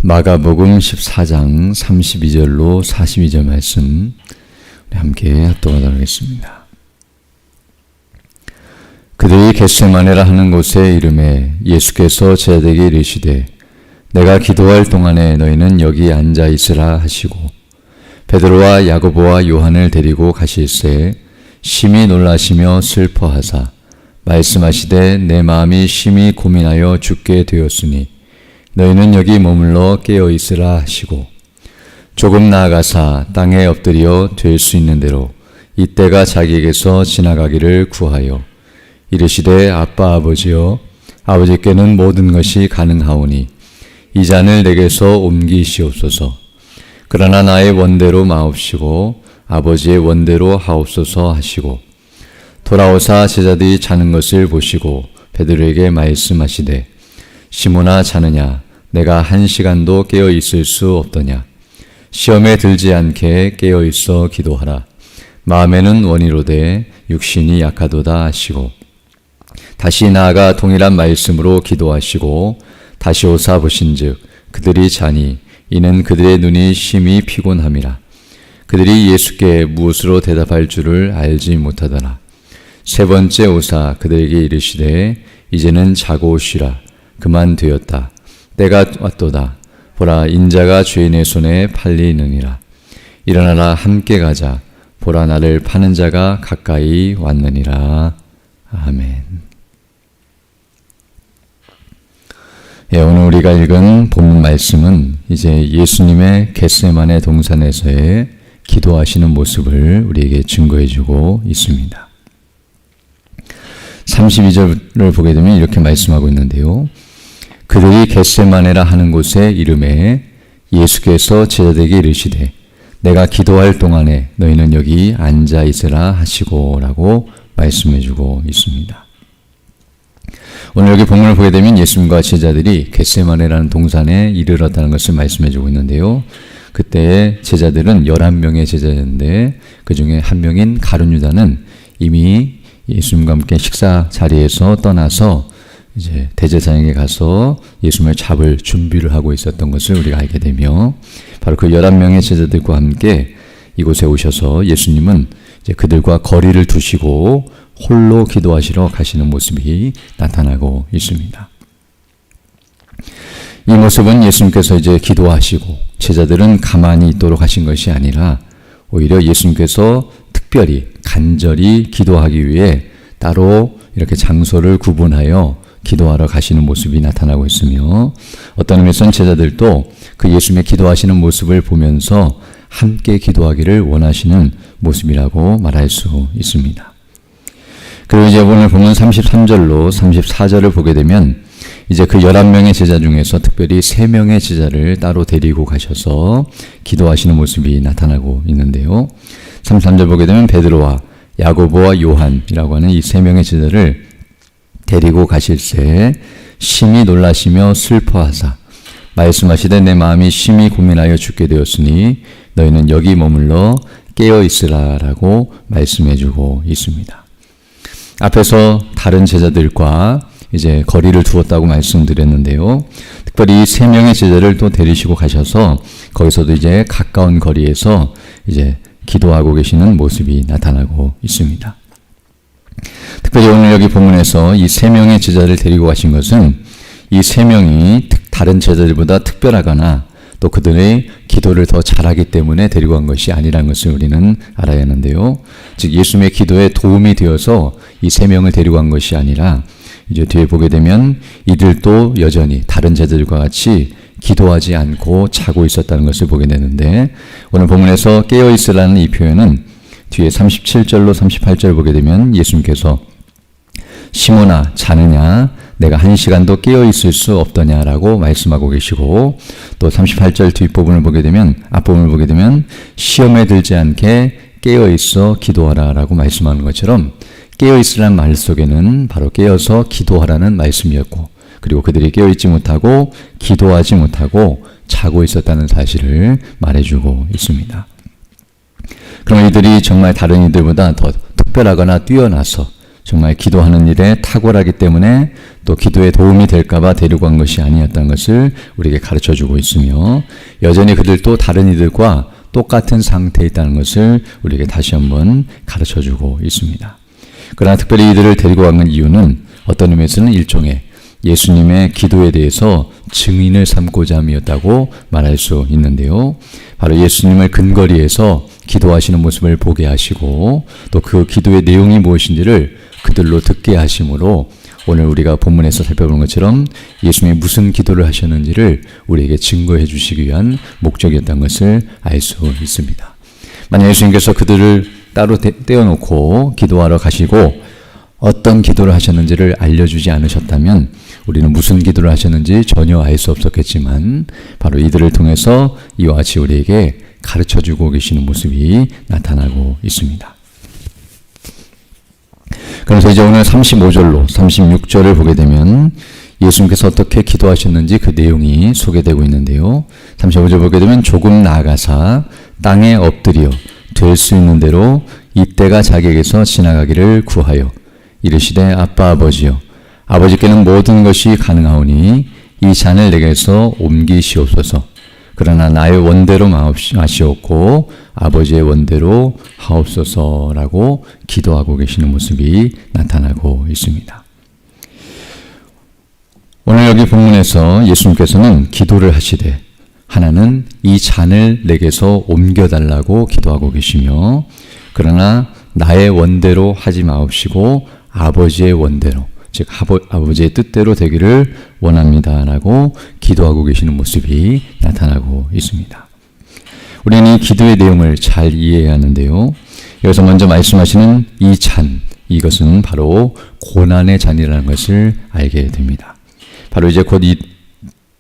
마가복음 14장 32절로 42절 말씀 우리 함께 합독하도록 하겠습니다. 그들이 겟세마네라 하는 곳에 이르매 예수께서 제자들에게 이르시되 내가 기도할 동안에 너희는 여기 앉아 있으라 하시고 베드로와 야고보와 요한을 데리고 가실새 심히 놀라시며 슬퍼하사 말씀하시되 내 마음이 심히 고민하여 죽게 되었으니 너희는 여기 머물러 깨어 있으라 하시고 조금 나아가사 땅에 엎드려 될 수 있는 대로 이때가 자기에게서 지나가기를 구하여 이르시되 아빠 아버지여 아버지께는 모든 것이 가능하오니 이 잔을 내게서 옮기시옵소서. 그러나 나의 원대로 마옵시고 아버지의 원대로 하옵소서 하시고 돌아오사 제자들이 자는 것을 보시고 베드로에게 말씀하시되 시몬아 자느냐 내가 1시간도 깨어 있을 수 없더냐. 시험에 들지 않게 깨어 있어 기도하라. 마음에는 원이로되 육신이 약하도다 하시고 다시 나아가 동일한 말씀으로 기도하시고 다시 오사 보신즉 그들이 자니 이는 그들의 눈이 심히 피곤함이라. 그들이 예수께 무엇으로 대답할 줄을 알지 못하더라. 세 번째 오사 그들에게 이르시되 이제는 자고 쉬라. 그만 되었다. 때가 왔도다. 보라 인자가 죄인의 손에 팔리느니라. 일어나라 함께 가자. 보라 나를 파는 자가 가까이 왔느니라. 아멘. 오늘 우리가 읽은 본문 말씀은 이제 예수님의 겟세마네 동산에서의 기도하시는 모습을 우리에게 증거해주고 있습니다. 32절을 보게 되면 이렇게 말씀하고 있는데요. 그들이 겟세마네라 하는 곳에 이르매 예수께서 제자들에게 이르시되 내가 기도할 동안에 너희는 여기 앉아 있으라 하시고 라고 말씀해주고 있습니다. 오늘 여기 본문을 보게 되면 예수님과 제자들이 겟세마네라는 동산에 이르렀다는 것을 말씀해주고 있는데요. 그때 제자들은 11명의 제자였는데 그 중에 한 명인 가룟 유다는 이미 예수님과 함께 식사 자리에서 떠나서 이제 대제사장에게 가서 예수님을 잡을 준비를 하고 있었던 것을 우리가 알게 되며 바로 그 11명의 제자들과 함께 이곳에 오셔서 예수님은 이제 그들과 거리를 두시고 홀로 기도하시러 가시는 모습이 나타나고 있습니다. 이 모습은 예수님께서 이제 기도하시고 제자들은 가만히 있도록 하신 것이 아니라 오히려 예수님께서 특별히 간절히 기도하기 위해 따로 이렇게 장소를 구분하여 기도하러 가시는 모습이 나타나고 있으며 어떤 의미에서는 제자들도 그 예수님의 기도하시는 모습을 보면서 함께 기도하기를 원하시는 모습이라고 말할 수 있습니다. 그리고 이제 오늘 보면 33절로 34절을 보게 되면 이제 그 11명의 제자 중에서 특별히 3명의 제자를 따로 데리고 가셔서 기도하시는 모습이 나타나고 있는데요. 33절 보게 되면 베드로와 야고보와 요한이라고 하는 이 3명의 제자를 데리고 가실새 심히 놀라시며 슬퍼하사 말씀하시되 내 마음이 심히 고민하여 죽게 되었으니 너희는 여기 머물러 깨어 있으라 라고 말씀해주고 있습니다. 앞에서 다른 제자들과 이제 거리를 두었다고 말씀드렸는데요. 특별히 3명의 제자를 또 데리시고 가셔서 거기서도 이제 가까운 거리에서 이제 기도하고 계시는 모습이 나타나고 있습니다. 특별히 오늘 여기 본문에서 이 3명의 제자를 데리고 가신 것은 이 3명이 다른 제자들보다 특별하거나 또 그들의 기도를 더 잘하기 때문에 데리고 간 것이 아니라는 것을 우리는 알아야 하는데요. 즉 예수님의 기도에 도움이 되어서 이 3명을 데리고 간 것이 아니라 이제 뒤에 보게 되면 이들도 여전히 다른 제자들과 같이 기도하지 않고 자고 있었다는 것을 보게 되는데 오늘 본문에서 깨어 있으라는 이 표현은 뒤에 37절로 38절 보게 되면 예수님께서 시몬아 자느냐 내가 1시간도 깨어 있을 수 없더냐라고 말씀하고 계시고 또 38절 뒷부분을 보게 되면 앞부분을 보게 되면 시험에 들지 않게 깨어 있어 기도하라라고 말씀하는 것처럼 깨어 있으라는 말 속에는 바로 깨어서 기도하라는 말씀이었고 그리고 그들이 깨어 있지 못하고 기도하지 못하고 자고 있었다는 사실을 말해주고 있습니다. 그럼 이들이 정말 다른 이들보다 더 특별하거나 뛰어나서 정말 기도하는 일에 탁월하기 때문에 또 기도에 도움이 될까봐 데리고 간 것이 아니었다는 것을 우리에게 가르쳐주고 있으며, 여전히 그들도 다른 이들과 똑같은 상태에 있다는 것을 우리에게 다시 한번 가르쳐주고 있습니다. 그러나 특별히 이들을 데리고 간 이유는 어떤 의미에서는 일종의 예수님의 기도에 대해서 증인을 삼고자 함이었다고 말할 수 있는데요. 바로 예수님을 근거리에서 기도하시는 모습을 보게 하시고 또 그 기도의 내용이 무엇인지를 그들로 듣게 하심으로 오늘 우리가 본문에서 살펴보는 것처럼 예수님이 무슨 기도를 하셨는지를 우리에게 증거해 주시기 위한 목적이었던 것을 알 수 있습니다. 만약 예수님께서 그들을 따로 떼어놓고 기도하러 가시고 어떤 기도를 하셨는지를 알려주지 않으셨다면 우리는 무슨 기도를 하셨는지 전혀 알 수 없었겠지만 바로 이들을 통해서 이와 같이 우리에게 가르쳐주고 계시는 모습이 나타나고 있습니다. 그래서 이제 오늘 35절로 36절을 보게 되면 예수님께서 어떻게 기도하셨는지 그 내용이 소개되고 있는데요. 35절 보게 되면 조금 나아가사 땅에 엎드려 될 수 있는 대로 이때가 자기에게서 지나가기를 구하여 이르시되 아빠 아버지여 아버지께는 모든 것이 가능하오니 이 잔을 내게서 옮기시옵소서. 그러나 나의 원대로 마시옵고 아버지의 원대로 하옵소서라고 기도하고 계시는 모습이 나타나고 있습니다. 오늘 여기 본문에서 예수님께서는 기도를 하시되 하나는 이 잔을 내게서 옮겨달라고 기도하고 계시며 그러나 나의 원대로 하지 마옵시고 아버지의 원대로 즉 아버지의 뜻대로 되기를 원합니다라고 기도하고 계시는 모습이 나타나고 있습니다. 우리는 이 기도의 내용을 잘 이해해야 하는데요. 여기서 먼저 말씀하시는 이 잔, 이것은 바로 고난의 잔이라는 것을 알게 됩니다. 바로 이제 곧 이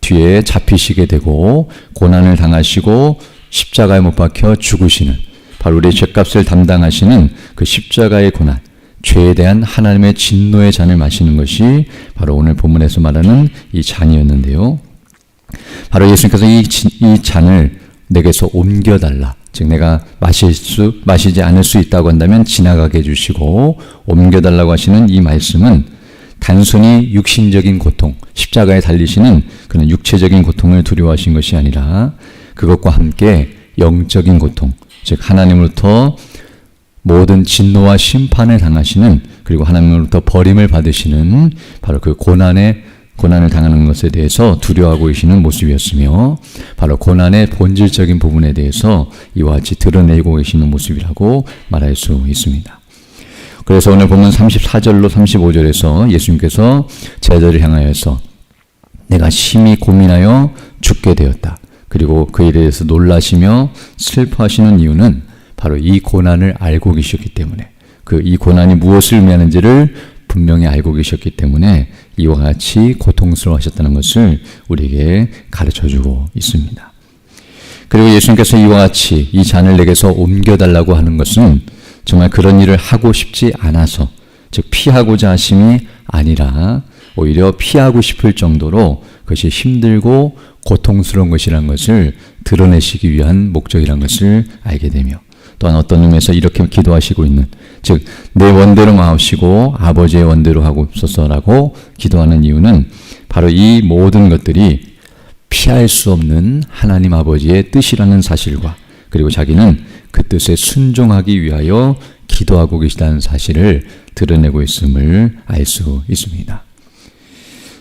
뒤에 잡히시게 되고 고난을 당하시고 십자가에 못 박혀 죽으시는 바로 우리의 죄값을 담당하시는 그 십자가의 고난, 죄에 대한 하나님의 진노의 잔을 마시는 것이 바로 오늘 본문에서 말하는 이 잔이었는데요. 바로 예수님께서 이 잔을 내게서 옮겨달라. 즉 내가 마시지 않을 수 있다고 한다면 지나가게 해주시고 옮겨달라고 하시는 이 말씀은 단순히 육신적인 고통, 십자가에 달리시는 그런 육체적인 고통을 두려워하신 것이 아니라 그것과 함께 영적인 고통, 즉 하나님으로부터 모든 진노와 심판을 당하시는 그리고 하나님으로부터 버림을 받으시는 바로 그 고난을 당하는 것에 대해서 두려워하고 계시는 모습이었으며 바로 고난의 본질적인 부분에 대해서 이와 같이 드러내고 계시는 모습이라고 말할 수 있습니다. 그래서 오늘 보면 34절로 35절에서 예수님께서 제자들을 향하여서 내가 심히 고민하여 죽게 되었다. 그리고 그 일에 대해서 놀라시며 슬퍼하시는 이유는 바로 이 고난을 알고 계셨기 때문에 이 고난이 무엇을 의미하는지를 분명히 알고 계셨기 때문에 이와 같이 고통스러워하셨다는 것을 우리에게 가르쳐주고 있습니다. 그리고 예수님께서 이와 같이 이 잔을 내게서 옮겨달라고 하는 것은 정말 그런 일을 하고 싶지 않아서 즉 피하고자 하심이 아니라 오히려 피하고 싶을 정도로 그것이 힘들고 고통스러운 것이라는 것을 드러내시기 위한 목적이라는 것을 알게 되며 또한 어떤 의미에서 이렇게 기도하시고 있는 즉 내 원대로 마옵시고 아버지의 원대로 하옵소서라고 기도하는 이유는 바로 이 모든 것들이 피할 수 없는 하나님 아버지의 뜻이라는 사실과 그리고 자기는 그 뜻에 순종하기 위하여 기도하고 계시다는 사실을 드러내고 있음을 알 수 있습니다.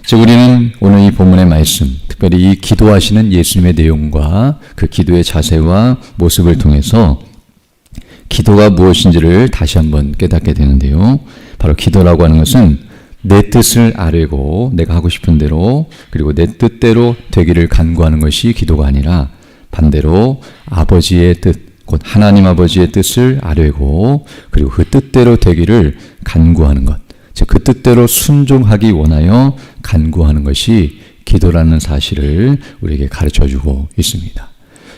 즉 우리는 오늘 이 본문의 말씀, 특별히 이 기도하시는 예수님의 내용과 그 기도의 자세와 모습을 통해서 기도가 무엇인지를 다시 한번 깨닫게 되는데요. 바로 기도라고 하는 것은 내 뜻을 아뢰고 내가 하고 싶은 대로 그리고 내 뜻대로 되기를 간구하는 것이 기도가 아니라 반대로 아버지의 뜻, 곧 하나님 아버지의 뜻을 아뢰고 그리고 그 뜻대로 되기를 간구하는 것, 즉 그 뜻대로 순종하기 원하여 간구하는 것이 기도라는 사실을 우리에게 가르쳐주고 있습니다.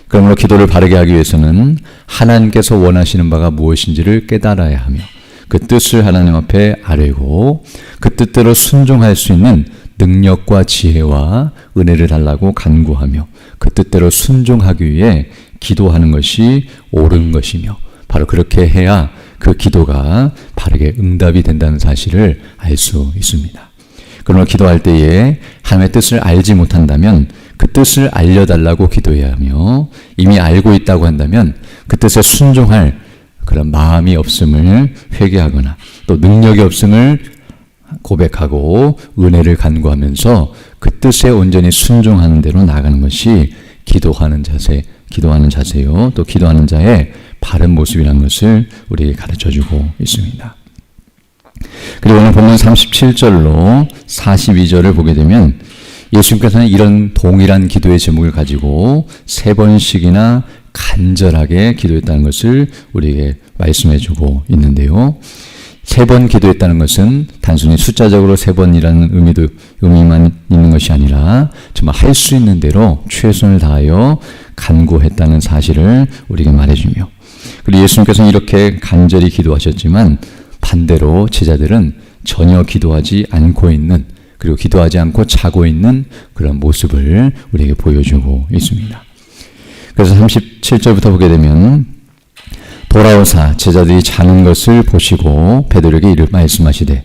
그러므로 기도를 바르게 하기 위해서는 하나님께서 원하시는 바가 무엇인지를 깨달아야 하며 그 뜻을 하나님 앞에 아뢰고 그 뜻대로 순종할 수 있는 능력과 지혜와 은혜를 달라고 간구하며 그 뜻대로 순종하기 위해 기도하는 것이 옳은 것이며 바로 그렇게 해야 그 기도가 바르게 응답이 된다는 사실을 알 수 있습니다. 그러나 기도할 때에 하나님의 뜻을 알지 못한다면 그 뜻을 알려달라고 기도해야 하며, 이미 알고 있다고 한다면 그 뜻에 순종할 그런 마음이 없음을 회개하거나 또 능력이 없음을 고백하고 은혜를 간구하면서 그 뜻에 온전히 순종하는 대로 나아가는 것이 기도하는 자세요. 또 기도하는 자의 바른 모습이라는 것을 우리에게 가르쳐주고 있습니다. 그리고 오늘 본문 37절로 42절을 보게 되면 예수님께서는 이런 동일한 기도의 제목을 가지고 3번씩이나 간절하게 기도했다는 것을 우리에게 말씀해 주고 있는데요. 3번 기도했다는 것은 단순히 숫자적으로 3번이라는 의미만 있는 것이 아니라 정말 할 수 있는 대로 최선을 다하여 간구했다는 사실을 우리에게 말해주며, 그리고 예수님께서는 이렇게 간절히 기도하셨지만 반대로 제자들은 전혀 기도하지 않고 있는, 그리고 기도하지 않고 자고 있는 그런 모습을 우리에게 보여주고 있습니다. 그래서 37절부터 보게 되면 돌아오사 제자들이 자는 것을 보시고 베드로에게 이를 말씀하시되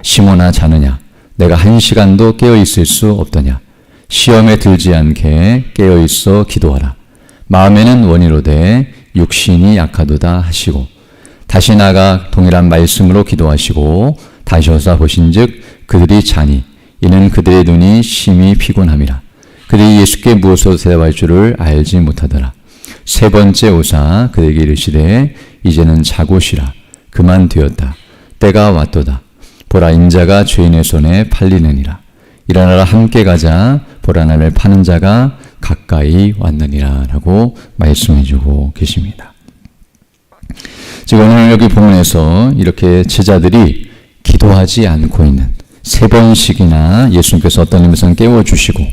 시몬아 자느냐 내가 1시간도 깨어 있을 수 없더냐 시험에 들지 않게 깨어 있어 기도하라 마음에는 원이로되 육신이 약하도다 하시고 다시 나가 동일한 말씀으로 기도하시고 다시 오사 보신즉 그들이 자니 이는 그들의 눈이 심히 피곤함이라. 그들이 예수께 무엇으로 대답할 줄을 알지 못하더라. 3번째 오사 그들에게 이르시되 이제는 자고 쉬라. 그만 되었다. 때가 왔도다. 보라 인자가 죄인의 손에 팔리느니라. 일어나라 함께 가자. 보라 나를 파는 자가 가까이 왔느니라 라고 말씀해 주고 계십니다. 지금 오늘 여기 본문에서 이렇게 제자들이 기도하지 않고 있는 3번씩이나 예수님께서 어떤 의미에서는 깨워주시고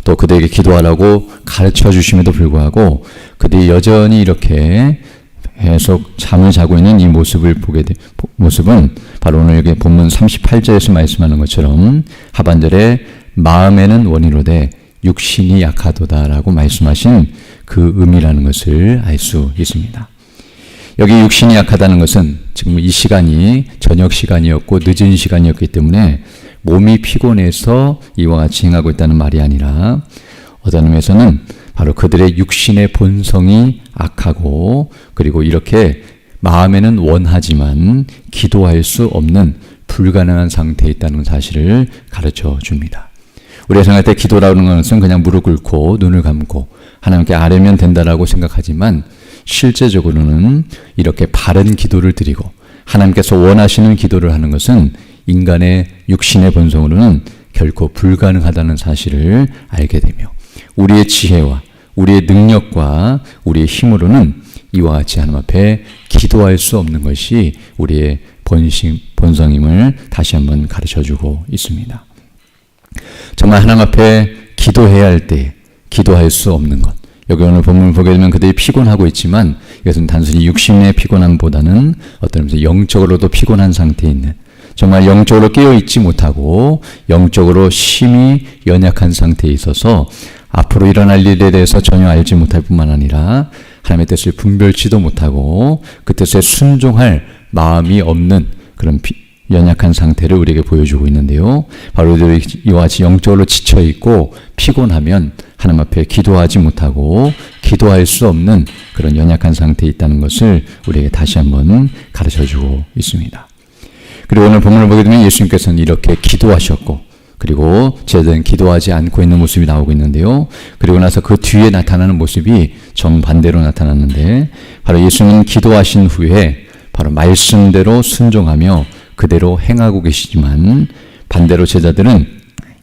또 그들에게 기도하라고 가르쳐 주심에도 불구하고 그들이 여전히 이렇게 계속 잠을 자고 있는 이 모습을 보게 된 모습은 바로 오늘 여기 본문 38절에서 말씀하는 것처럼 하반절에 마음에는 원이로되 육신이 약하도다라고 말씀하신 그 의미라는 것을 알 수 있습니다. 여기 육신이 약하다는 것은 지금 이 시간이 저녁 시간이었고 늦은 시간이었기 때문에 몸이 피곤해서 이와 같이 행하고 있다는 말이 아니라 어떤 의미에서는 바로 그들의 육신의 본성이 악하고 그리고 이렇게 마음에는 원하지만 기도할 수 없는 불가능한 상태에 있다는 사실을 가르쳐 줍니다. 우리가 생각할 때 기도라는 것은 그냥 무릎 꿇고 눈을 감고 하나님께 아뢰면 된다라고 생각하지만 실제적으로는 이렇게 바른 기도를 드리고 하나님께서 원하시는 기도를 하는 것은 인간의 육신의 본성으로는 결코 불가능하다는 사실을 알게 되며 우리의 지혜와 우리의 능력과 우리의 힘으로는 이와 같이 하나님 앞에 기도할 수 없는 것이 우리의 본성임을 다시 한번 가르쳐주고 있습니다. 정말 하나님 앞에 기도해야 할 때 기도할 수 없는 것, 여기 오늘 본문을 보게 되면 그들이 피곤하고 있지만 이것은 단순히 육신의 피곤함보다는 어떤 의미에서 영적으로도 피곤한 상태에 있는, 정말 영적으로 깨어있지 못하고 영적으로 심히 연약한 상태에 있어서 앞으로 일어날 일에 대해서 전혀 알지 못할 뿐만 아니라 하나님의 뜻을 분별치도 못하고 그 뜻에 순종할 마음이 없는 그런 연약한 상태를 우리에게 보여주고 있는데요. 바로 우리들이 이와 같이 영적으로 지쳐있고 피곤하면 하나님 앞에 기도하지 못하고 기도할 수 없는 그런 연약한 상태에 있다는 것을 우리에게 다시 한번 가르쳐주고 있습니다. 그리고 오늘 본문을 보게 되면 예수님께서는 이렇게 기도하셨고 그리고 제자들은 기도하지 않고 있는 모습이 나오고 있는데요. 그리고 나서 그 뒤에 나타나는 모습이 정반대로 나타났는데 바로 예수님은 기도하신 후에 바로 말씀대로 순종하며 그대로 행하고 계시지만 반대로 제자들은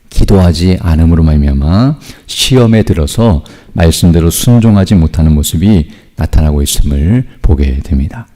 기도하지 않음으로 말미암아 시험에 들어서 말씀대로 순종하지 못하는 모습이 나타나고 있음을 보게 됩니다.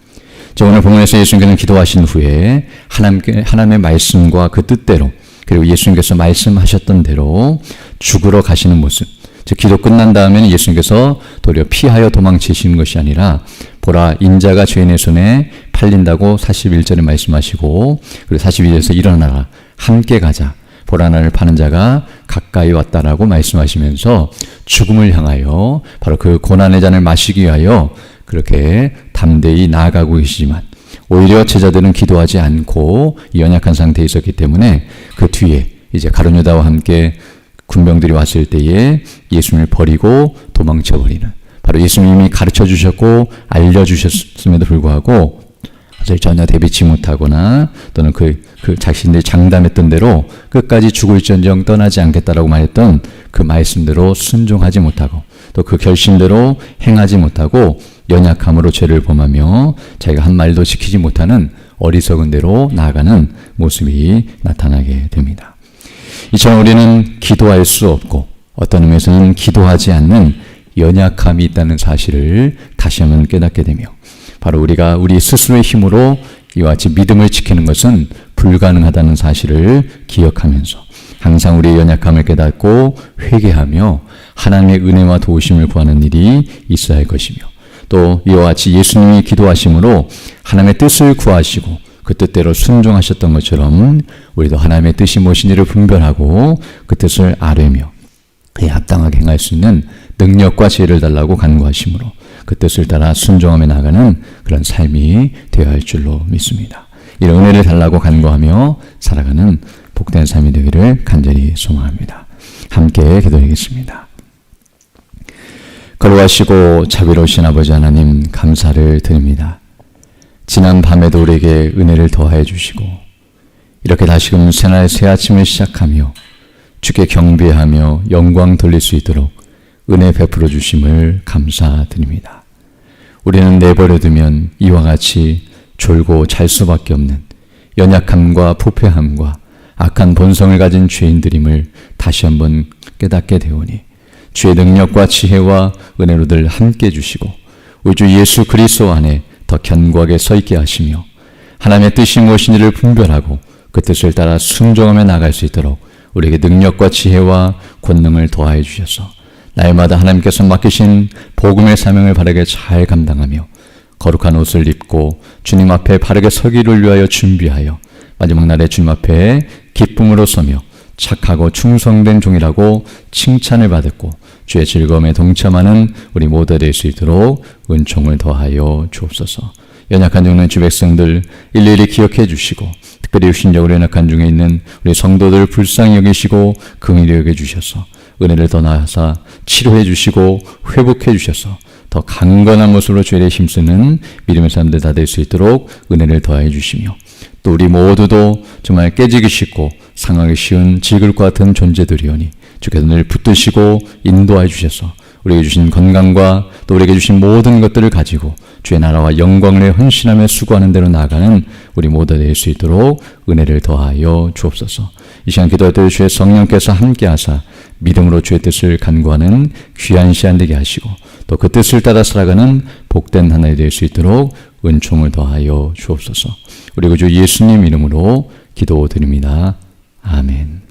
오늘 본문에서 예수님께서는 기도하신 후에 하나님의 말씀과 그 뜻대로 그리고 예수님께서 말씀하셨던 대로 죽으러 가시는 모습, 즉 기도 끝난 다음에는 예수님께서 도리어 피하여 도망치시는 것이 아니라 보라 인자가 죄인의 손에 팔린다고 41절에 말씀하시고 그리고 42절에서 일어나라 함께 가자 보라 나를 파는 자가 가까이 왔다라고 말씀하시면서 죽음을 향하여 바로 그 고난의 잔을 마시기 위하여 그렇게 담대히 나아가고 계시지만 오히려 제자들은 기도하지 않고 연약한 상태에 있었기 때문에 그 뒤에 이제 가룟 유다와 함께 군병들이 왔을 때에 예수님을 버리고 도망쳐버리는, 바로 예수님이 가르쳐 주셨고 알려주셨음에도 불구하고 전혀 대비치 못하거나 또는 그 자신들이 장담했던 대로 끝까지 죽을지언정 떠나지 않겠다라고 말했던 그 말씀대로 순종하지 못하고 또 그 결심대로 행하지 못하고 연약함으로 죄를 범하며 자기가 한 말도 지키지 못하는 어리석은 대로 나아가는 모습이 나타나게 됩니다. 이처럼 우리는 기도할 수 없고 어떤 의미에서는 기도하지 않는 연약함이 있다는 사실을 다시 한번 깨닫게 되며, 바로 우리가 우리 스스로의 힘으로 이와 같이 믿음을 지키는 것은 불가능하다는 사실을 기억하면서 항상 우리의 연약함을 깨닫고 회개하며 하나님의 은혜와 도우심을 구하는 일이 있어야 할 것이며, 또 이와 같이 예수님이 기도하심으로 하나님의 뜻을 구하시고 그 뜻대로 순종하셨던 것처럼 우리도 하나님의 뜻이 무엇인지를 분별하고 그 뜻을 아뢰며 그에 합당하게 행할 수 있는 능력과 지혜를 달라고 간구하심으로 그 뜻을 따라 순종하며 나가는 그런 삶이 되어야 할 줄로 믿습니다. 이런 은혜를 달라고 간구하며 살아가는 복된 삶이 되기를 간절히 소망합니다. 함께 기도하겠습니다. 거룩하시고 자비로우신 아버지 하나님, 감사를 드립니다. 지난 밤에도 우리에게 은혜를 더하여 주시고 이렇게 다시금 새날 새 아침을 시작하며 주께 경배하며 영광 돌릴 수 있도록 은혜 베풀어 주심을 감사드립니다. 우리는 내버려두면 이와 같이 졸고 잘 수밖에 없는 연약함과 부패함과 악한 본성을 가진 죄인들임을 다시 한번 깨닫게 되오니 주의 능력과 지혜와 은혜로들 함께 주시고 우리 주 예수 그리스도 안에 더 견고하게 서 있게 하시며 하나님의 뜻이 무엇인지를 분별하고 그 뜻을 따라 순종하며 나갈 수 있도록 우리에게 능력과 지혜와 권능을 더하여 주셔서 날마다 하나님께서 맡기신 복음의 사명을 바르게 잘 감당하며 거룩한 옷을 입고 주님 앞에 바르게 서기를 위하여 준비하여 마지막 날에 주님 앞에 기쁨으로 서며 착하고 충성된 종이라고 칭찬을 받았고 주의 즐거움에 동참하는 우리 모두 될 수 있도록 은총을 더하여 주옵소서. 연약한 중에 주 백성들 일일이 기억해 주시고 특별히 육신적으로 연약한 중에 있는 우리 성도들 불쌍히 여기시고 긍휼히 여겨 주셔서 은혜를 더 나아서 치료해 주시고 회복해 주셔서 더 강건한 모습으로 주의 힘쓰는 믿음의 사람들 다 될 수 있도록 은혜를 더하여 주시며, 또 우리 모두도 정말 깨지기 쉽고 상하기 쉬운 질글과 같은 존재들이오니 주께서 늘 붙드시고 인도하여 주셔서 우리에게 주신 건강과 또 우리에게 주신 모든 것들을 가지고 주의 나라와 영광을 위해 헌신하며 수고하는 대로 나아가는 우리 모두 될 수 있도록 은혜를 더하여 주옵소서. 이 시간 기도할 때 주의 성령께서 함께하사 믿음으로 주의 뜻을 간구하는 귀한 시간 되게 하시고 또 그 뜻을 따라 살아가는 복된 하나가 될 수 있도록 은총을 더하여 주옵소서. 우리 주 예수님 이름으로 기도드립니다. 아멘.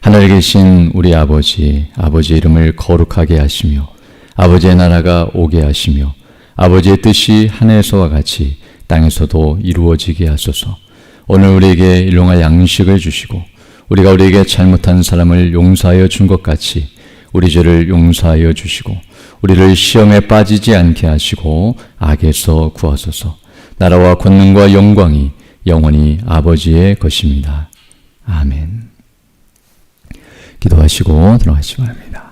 하늘에 계신 우리 아버지의 이름을 거룩하게 하시며 아버지의 나라가 오게 하시며 아버지의 뜻이 하늘에서와 같이 땅에서도 이루어지게 하소서. 오늘 우리에게 일용할 양식을 주시고 우리가 우리에게 잘못한 사람을 용서하여 준 것 같이 우리 죄를 용서하여 주시고 우리를 시험에 빠지지 않게 하시고 악에서 구하소서. 나라와 권능과 영광이 영원히 아버지의 것입니다. 아멘. 기도하시고 들어가시기 바랍니다.